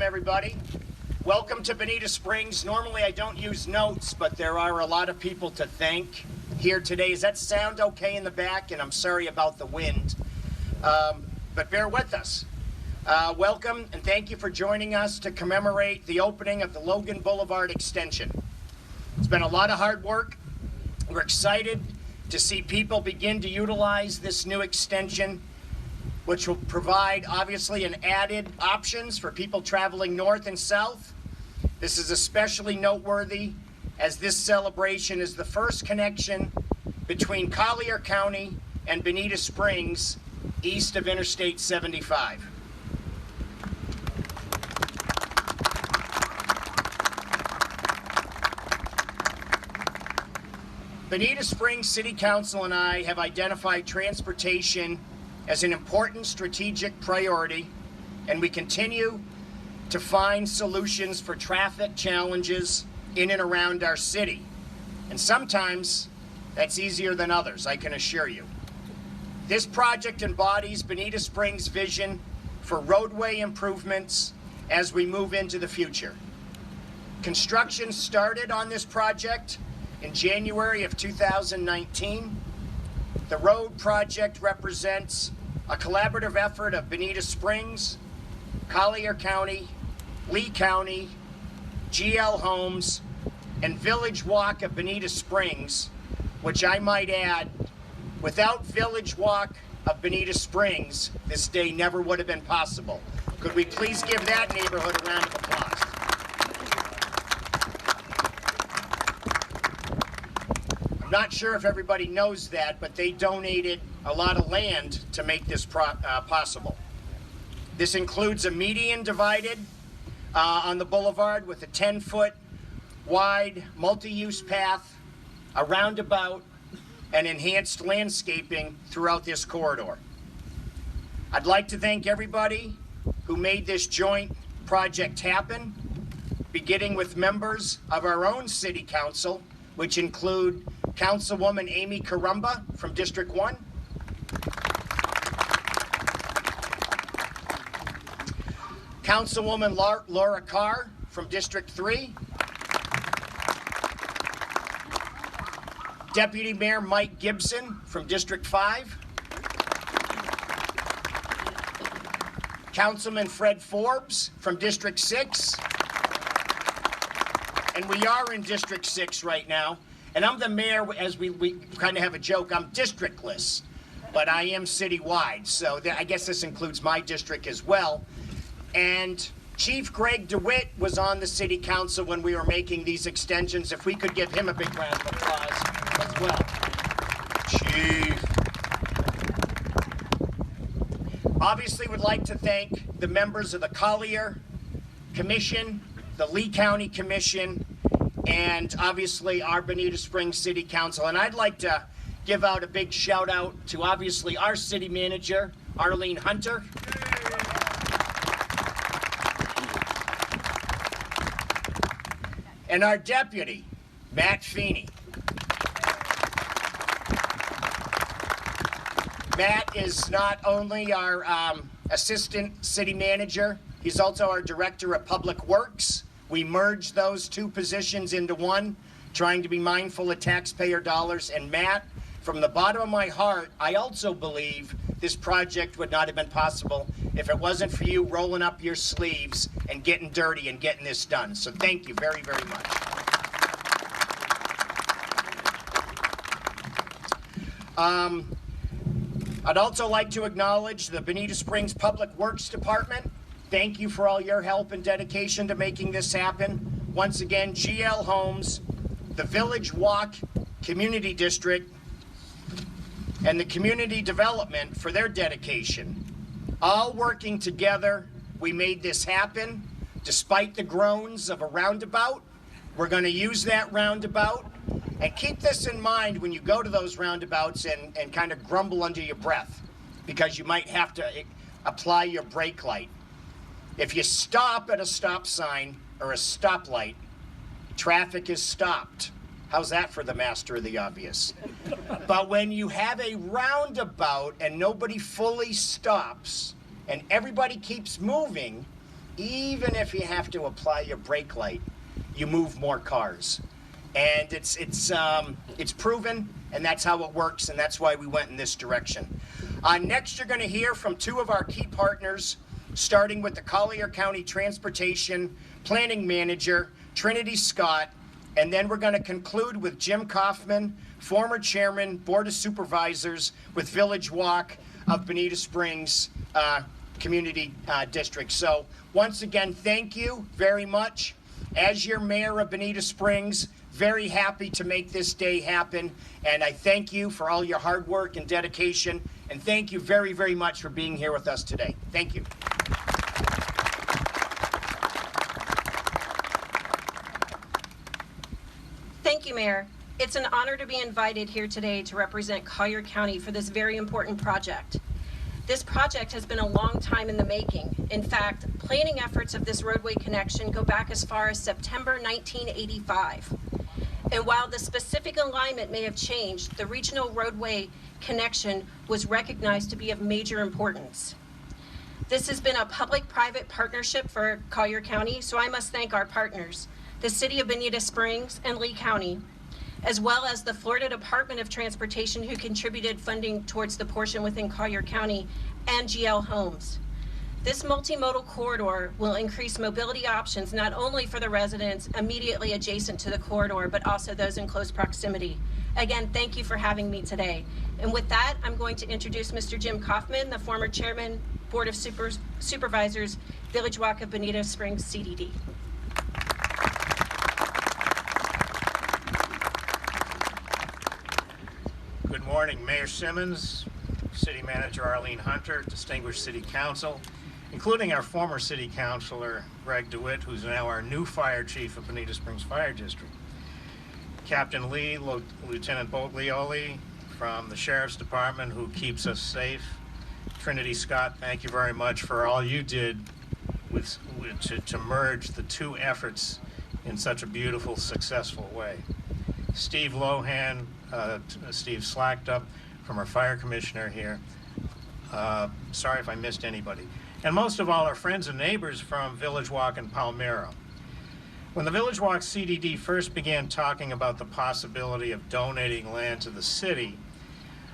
welcome everybody. Welcome to Bonita Springs. Normally I don't use notes, but there are a lot of people to thank here today. Does that sound okay in the back? And I'm sorry about the wind, but bear with us. Welcome and thank you for joining us to commemorate the opening of the Logan Boulevard extension. It's been a lot of hard work. We're excited to see people begin to utilize this new extension, which will provide obviously an added options for people traveling north and south. This is especially noteworthy as this celebration is the first connection between Collier County and Bonita Springs east of Interstate 75. Bonita Springs City Council and I have identified transportation as an important strategic priority, and we continue to find solutions for traffic challenges in and around our city. And sometimes that's easier than others, I can assure you. This project embodies Bonita Springs' vision for roadway improvements as we move into the future. Construction started on this project in January of 2019. The road project represents a collaborative effort of Bonita Springs, Collier County, Lee County, GL Homes, and Village Walk of Bonita Springs, which I might add, without Village Walk of Bonita Springs, this day never would have been possible. Could we please give that neighborhood a round of applause? Not sure if everybody knows that, but they donated a lot of land to make this possible. This includes a median divided on the boulevard with a 10-foot wide multi-use path, a roundabout, and enhanced landscaping throughout this corridor. I'd like to thank everybody who made this joint project happen, beginning with members of our own city council, which include Councilwoman Amy Carumba from District 1, Councilwoman Laura Carr from District 3, Deputy Mayor Mike Gibson from District 5, Councilman Fred Forbes from District 6, and we are in District 6 right now. And I'm the mayor, as we kind of have a joke, I'm districtless, but I am citywide. So I guess this includes my district as well. And Chief Greg DeWitt was on the city council when we were making these extensions. If we could give him a big round of applause as well. Chief. Obviously would like to thank the members of the Collier Commission, the Lee County Commission, and obviously our Bonita Springs City Council. And I'd like to give out a big shout out to obviously our city manager, Arlene Hunter. And our deputy, Matt Feeney. Matt is not only our assistant city manager, he's also our director of public works. We merged those two positions into one, trying to be mindful of taxpayer dollars. And Matt, from the bottom of my heart, I also believe this project would not have been possible if it wasn't for you rolling up your sleeves and getting dirty and getting this done. So thank you very, very much. I'd also like to acknowledge the Bonita Springs Public Works Department. Thank you for all your help and dedication to making this happen. Once again, GL Homes, the Village Walk Community District, and the Community Development for their dedication. All working together, we made this happen. Despite the groans of a roundabout, we're going to use that roundabout. And keep this in mind when you go to those roundabouts and kind of grumble under your breath, because you might have to apply your brake light. If you stop at a stop sign or a stoplight, traffic is stopped. How's that for the master of the obvious? But when you have a roundabout and nobody fully stops and everybody keeps moving, even if you have to apply your brake light, you move more cars. And it's proven, and that's how it works, and that's why we went in this direction. Next, you're going to hear from two of our key partners, starting with the Collier County Transportation Planning Manager, Trinity Scott, and then we're going to conclude with Jim Kaufman, former Chairman, Board of Supervisors with Village Walk of Bonita Springs Community District. So once again, thank you very much. As your mayor of Bonita Springs, very happy to make this day happen, and I thank you for all your hard work and dedication, and thank you very, very much for being here with us today. Thank you. Thank you, Mayor. It's an honor to be invited here today to represent Collier County for this very important project. This project has been a long time in the making. In fact, planning efforts of this roadway connection go back as far as September 1985. And while the specific alignment may have changed, the regional roadway connection was recognized to be of major importance. This has been a public-private partnership for Collier County, so I must thank our partners, the City of Bonita Springs and Lee County, as well as the Florida Department of Transportation, who contributed funding towards the portion within Collier County, and GL Homes. This multimodal corridor will increase mobility options not only for the residents immediately adjacent to the corridor, but also those in close proximity. Again, thank you for having me today. And with that, I'm going to introduce Mr. Jim Kaufman, the former Chairman, Board of Supervisors, Village Walk of Bonita Springs, CDD. Good morning, Mayor Simmons, City Manager Arlene Hunter, distinguished City Council, including our former City Councilor Greg DeWitt, who's now our new Fire Chief of Bonita Springs Fire District. Captain Lee, Lieutenant Boglioli from the Sheriff's Department, who keeps us safe. Trinity Scott, thank you very much for all you did to merge the two efforts in such a beautiful, successful way. Steve Lohan, Steve Slactup from our fire commissioner here. Sorry if I missed anybody. And most of all, our friends and neighbors from Village Walk and Palmyra. When the Village Walk CDD first began talking about the possibility of donating land to the city,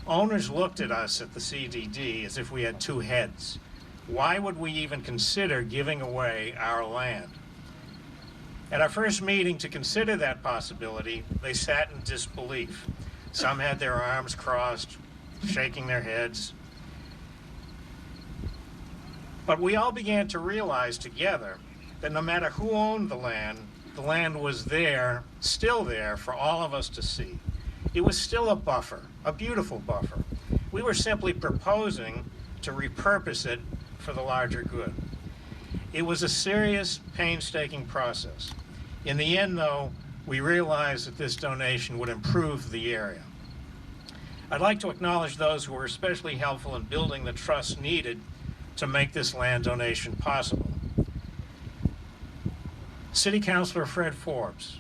owners looked at us at the CDD as if we had two heads. Why would we even consider giving away our land? At our first meeting to consider that possibility, they sat in disbelief. Some had their arms crossed, shaking their heads. But we all began to realize together that no matter who owned the land was there, still there for all of us to see. It was still a buffer, a beautiful buffer. We were simply proposing to repurpose it for the larger good. It was a serious, painstaking process. In the end, though, we realized that this donation would improve the area. I'd like to acknowledge those who were especially helpful in building the trust needed to make this land donation possible. City Councilor Fred Forbes.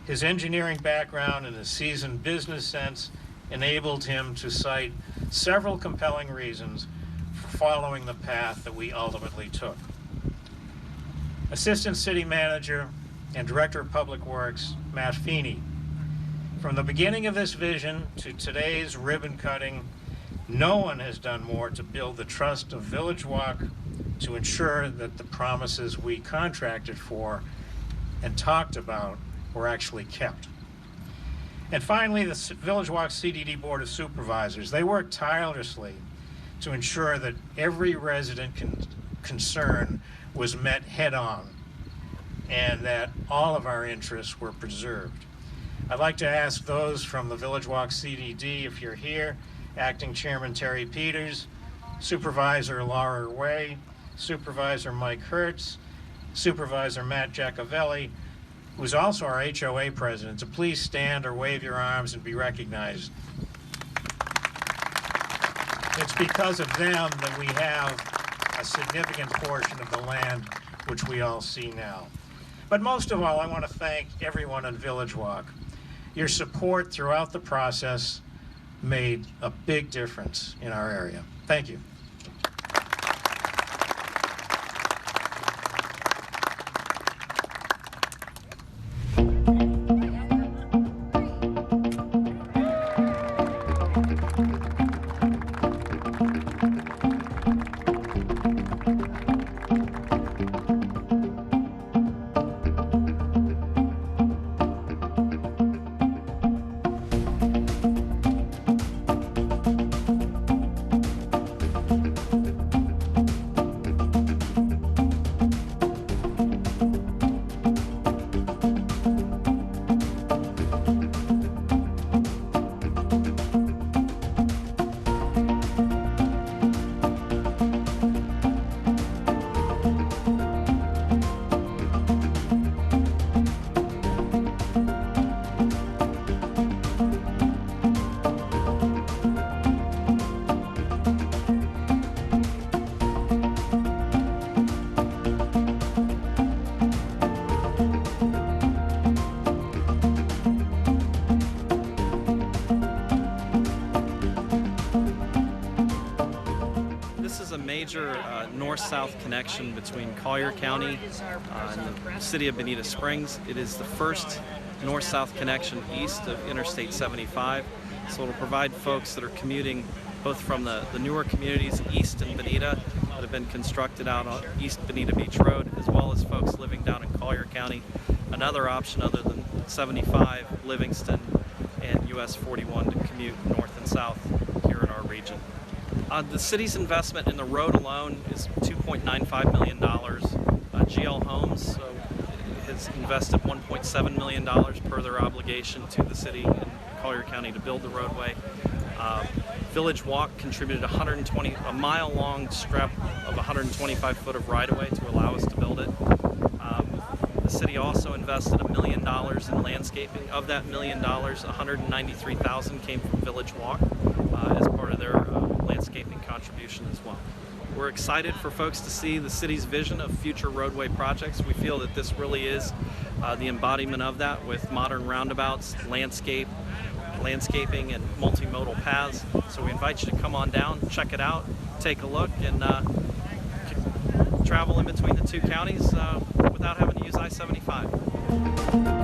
His engineering background and his seasoned business sense enabled him to cite several compelling reasons for following the path that we ultimately took. Assistant City Manager and Director of Public Works, Matt Feeney. From the beginning of this vision to today's ribbon cutting, no one has done more to build the trust of Village Walk to ensure that the promises we contracted for and talked about were actually kept. And finally, the Village Walk CDD Board of Supervisors. They worked tirelessly to ensure that every resident concern was met head-on and that all of our interests were preserved. I'd like to ask those from the Village Walk CDD, if you're here, Acting Chairman Terry Peters, Supervisor Laura Way, Supervisor Mike Hertz, Supervisor Matt Giacovelli, who's also our HOA president, to please stand or wave your arms and be recognized. It's because of them that we have a significant portion of the land which we all see now. But most of all, I want to thank everyone on Village Walk. Your support throughout the process made a big difference in our area. Thank you. major north-south connection between Collier County and the city of Bonita Springs. It is the first north-south connection east of Interstate 75, so it'll provide folks that are commuting both from the newer communities east in Bonita that have been constructed out on East Bonita Beach Road, as well as folks living down in Collier County, another option other than 75, Livingston, and US 41 to commute north and south here in our region. The city's investment in the road alone is $2.95 million. GL Homes has invested $1.7 million per their obligation to the city and Collier County to build the roadway. Village Walk contributed a mile-long strip of 125 foot of right-of-way to allow us to build it. The city also invested $1 million in landscaping. Of that $1 million, $193,000 came from Village Walk as part of their landscaping contribution as well. We're excited for folks to see the city's vision of future roadway projects. We feel that this really is the embodiment of that, with modern roundabouts, landscaping, and multimodal paths. So we invite you to come on down, check it out, take a look, and travel in between the two counties without having to use I-75.